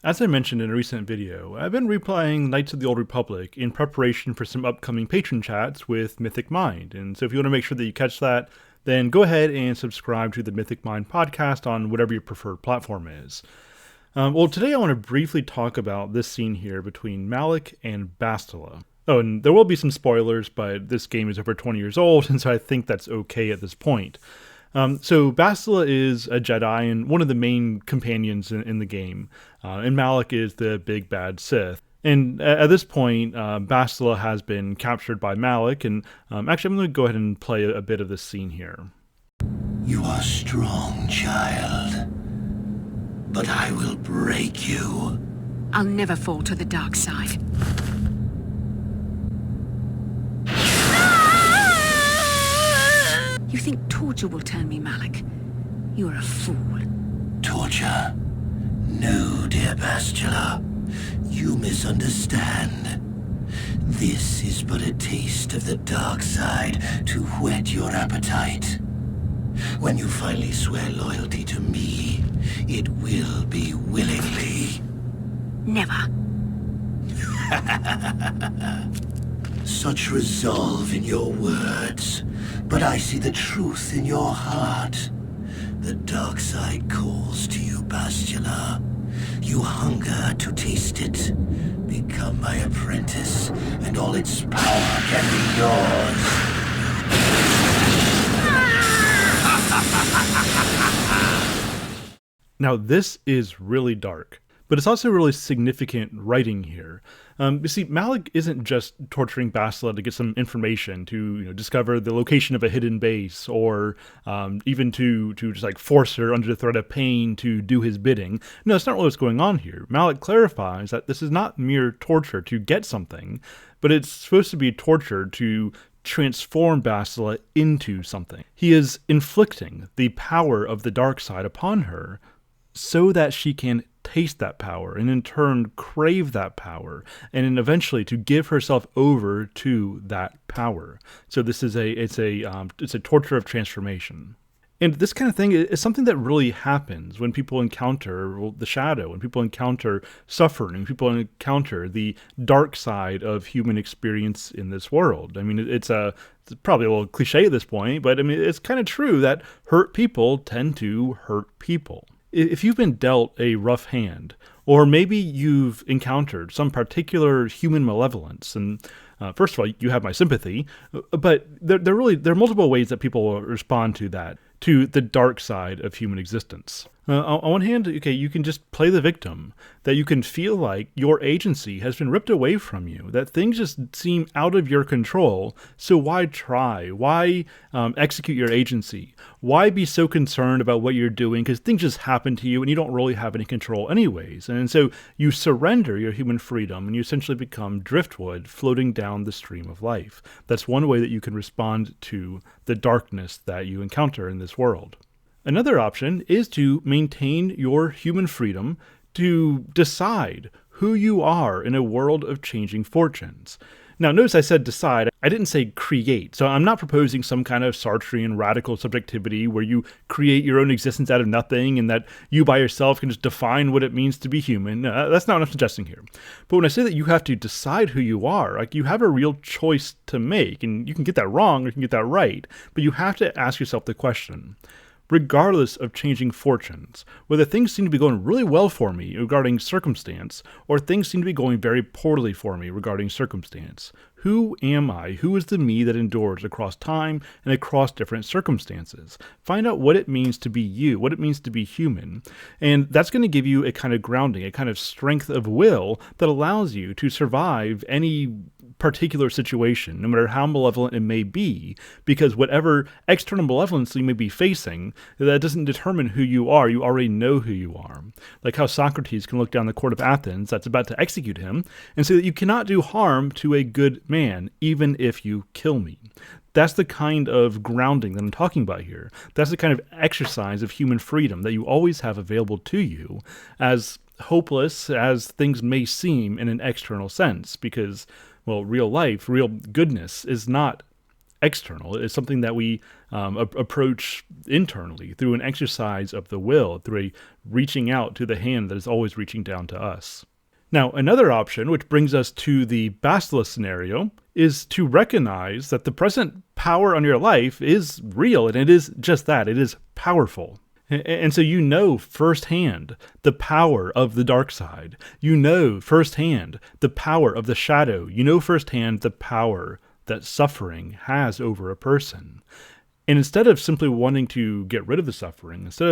As I mentioned in a recent video, I've been replaying Knights of the Old Republic in preparation for some upcoming patron chats with Mythic Mind, and so if you want to make sure that you catch that, then go ahead and subscribe to the Mythic Mind podcast on whatever your preferred platform is. Well, today I want to briefly talk about this scene here between Malak and Bastila. Oh, and there will be some spoilers, but this game is over 20 years old, and so I think that's okay at this point. So Bastila is a Jedi and one of the main companions in the game, and Malak is the big bad Sith. And at this point, Bastila has been captured by Malak, and actually I'm going to go ahead and play a bit of this scene here. You are strong, child, but I will break you. I'll never fall to the dark side. You think torture will turn me, Malak? You're a fool. Torture? No, dear Bastila. You misunderstand. This is but a taste of the dark side to whet your appetite. When you finally swear loyalty to me, it will be willingly. Never. Such resolve in your words, but I see the truth in your heart. The dark side calls to you, Bastila. You hunger to taste it. Become my apprentice, and all its power can be yours. Now this is really dark, but it's also really significant writing here. You see, Malak isn't just torturing Bastila to get some information, to discover the location of a hidden base, or even to just like force her under the threat of pain to do his bidding. No, that's not really what's going on here. Malak clarifies that this is not mere torture to get something, but it's supposed to be torture to transform Bastila into something. He is inflicting the power of the dark side upon her so that she can taste that power and in turn crave that power and then eventually to give herself over to that power. So this is it's a torture of transformation. And this kind of thing is something that really happens when people encounter the shadow, when people encounter suffering, when people encounter the dark side of human experience in this world. I mean, it's probably a little cliche at this point, but I mean, it's kind of true that hurt people tend to hurt people. If you've been dealt a rough hand, or maybe you've encountered some particular human malevolence, and first of all, you have my sympathy, but there are multiple ways that people will respond to that, to the dark side of human existence. On one hand, okay, you can just play the victim, that you can feel like your agency has been ripped away from you, that things just seem out of your control, so why try? Why execute your agency? Why be so concerned about what you're doing? Because things just happen to you and you don't really have any control anyways. And so you surrender your human freedom and you essentially become driftwood floating down the stream of life. That's one way that you can respond to the darkness that you encounter in this world. Another option is to maintain your human freedom to decide who you are in a world of changing fortunes. Now, notice I said decide, I didn't say create. So I'm not proposing some kind of Sartrean radical subjectivity where you create your own existence out of nothing and that you by yourself can just define what it means to be human. No, that's not what I'm suggesting here. But when I say that you have to decide who you are, like you have a real choice to make, and you can get that wrong or you can get that right, but you have to ask yourself the question, regardless of changing fortunes, whether things seem to be going really well for me regarding circumstance, or things seem to be going very poorly for me regarding circumstance. Who am I? Who is the me that endures across time and across different circumstances? Find out what it means to be you, what it means to be human. And that's going to give you a kind of grounding, a kind of strength of will that allows you to survive any particular situation, no matter how malevolent it may be, because whatever external malevolence you may be facing, that doesn't determine who you are. You already know who you are. Like how Socrates can look down the court of Athens that's about to execute him and say that you cannot do harm to a good man, even if you kill me. That's the kind of grounding that I'm talking about here. That's the kind of exercise of human freedom that you always have available to you, as hopeless as things may seem in an external sense, because, well, real life, real goodness is not external. It's something that we approach internally through an exercise of the will, through a reaching out to the hand that is always reaching down to us. Now, another option, which brings us to the Bastila scenario, is to recognize that the present power on your life is real, and it is just that. It is powerful. And so you know firsthand the power of the dark side. You know firsthand the power of the shadow. You know firsthand the power that suffering has over a person. And instead of simply wanting to get rid of the suffering, instead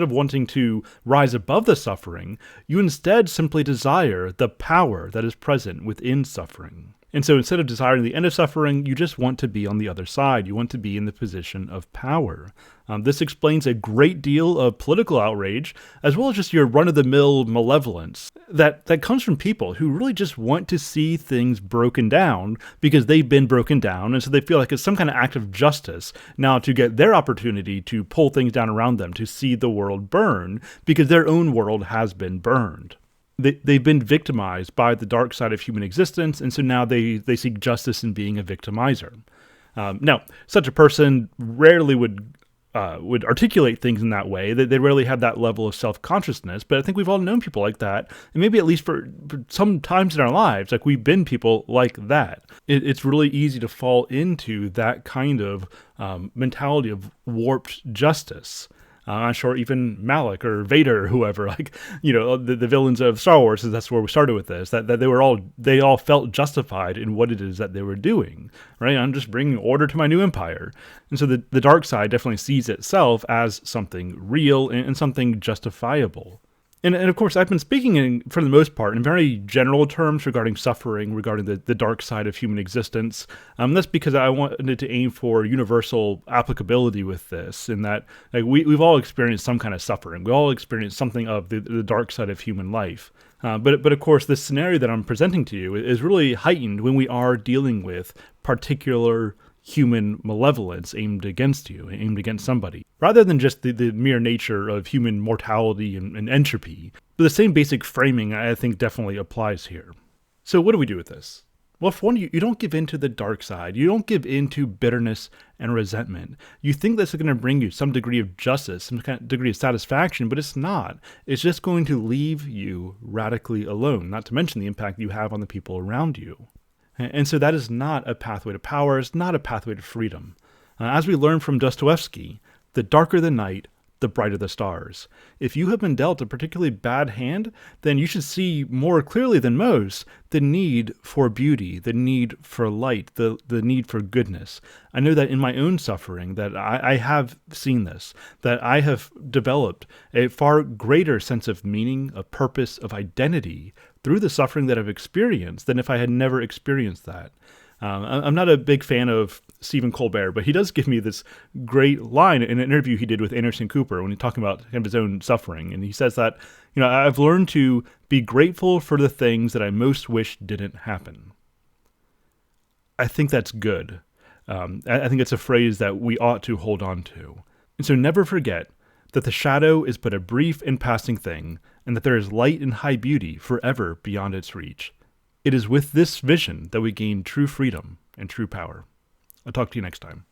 of wanting to rise above the suffering, you instead simply desire the power that is present within suffering. And so instead of desiring the end of suffering, you just want to be on the other side. You want to be in the position of power. This explains a great deal of political outrage, as well as just your run-of-the-mill malevolence that comes from people who really just want to see things broken down because they've been broken down, and so they feel like it's some kind of act of justice now to get their opportunity to pull things down around them, to see the world burn, because their own world has been burned. They've been victimized by the dark side of human existence, and so now they seek justice in being a victimizer. Now, such a person rarely would articulate things in that way. They rarely have that level of self-consciousness, but I think we've all known people like that, and maybe at least for some times in our lives, like we've been people like that. It's really easy to fall into that kind of mentality of warped justice. I'm sure even Malak or Vader or whoever, like, the villains of Star Wars, that's where we started with this, that they all felt justified in what it is that they were doing, right? I'm just bringing order to my new empire. And so the dark side definitely sees itself as something real and something justifiable. And of course, I've been speaking for the most part in very general terms regarding suffering, regarding the dark side of human existence. That's because I wanted to aim for universal applicability with this, in that we've all experienced some kind of suffering. We all experienced something of the dark side of human life. But of course, this scenario that I'm presenting to you is really heightened when we are dealing with particular human malevolence aimed against you, aimed against somebody, rather than just the mere nature of human mortality and entropy. But the same basic framing, I think, definitely applies here. So what do we do with this? Well, for one, you don't give in to the dark side. You don't give in to bitterness and resentment. You think that's going to bring you some degree of justice, some kind of degree of satisfaction, but it's not. It's just going to leave you radically alone, not to mention the impact you have on the people around you. And so that is not a pathway to power. It's not a pathway to freedom. As we learn from Dostoevsky, the darker the night, the brighter the stars. If you have been dealt a particularly bad hand, then you should see more clearly than most the need for beauty, the need for light, the need for goodness. I know that in my own suffering that I have seen this, that I have developed a far greater sense of meaning, of purpose, of identity through the suffering that I've experienced than if I had never experienced that. I'm not a big fan of Stephen Colbert, but he does give me this great line in an interview he did with Anderson Cooper when he's talking about his own suffering. And he says that, I've learned to be grateful for the things that I most wish didn't happen. I think that's good. I think it's a phrase that we ought to hold on to. And so never forget that the shadow is but a brief and passing thing, and that there is light and high beauty forever beyond its reach. It is with this vision that we gain true freedom and true power. I'll talk to you next time.